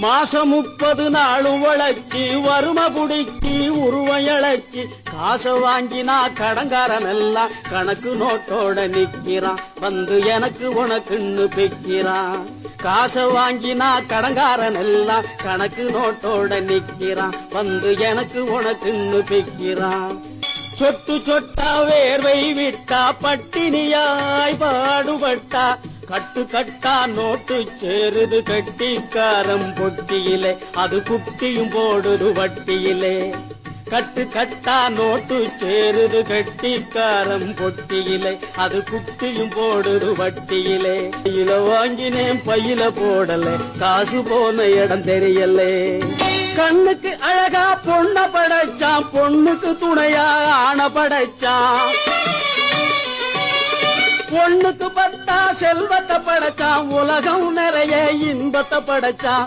மாசம் 30 நாள் உழைச்சி வறுமை புடிச்சி உருவயழைச்சி காசை வாங்கினா கடங்காரன் எல்லாம் கணக்கு நோட்டோட நிக்கிறான். வந்து எனக்கு உனக்குன்னு பெக்கிறான். காசை வாங்கினா கடங்காரன் எல்லாம் கணக்கு நோட்டோட நிக்கிறான். வந்து எனக்கு உனக்குன்னு பெக்கிறான். சொட்டு சொட்டா வேர்வை விட்டா பட்டினியாய் பாடுபட்டா கட்டு கட்டா நோட்டு சேருது கட்டிக்காரம் பொட்டியிலே அது குட்டியும் போடுது வட்டியிலே. கட்டு கட்டா நோட்டு சேருது கட்டிக்காரம் பொட்டியிலே அது குட்டியும் போடுது வட்டியிலே. பையில வாங்கினேன் பையில போடல காசு போன இடம் தெரியலே. கண்ணுக்கு அழகா பொண்ண படைச்சான் பொண்ணுக்கு துணையா ஆண படைச்சான். பொண்ணுக்கு பட்டா செல்வத்தை படைச்சான் உலகம் நிறைய இன்பத்தை படைச்சான்.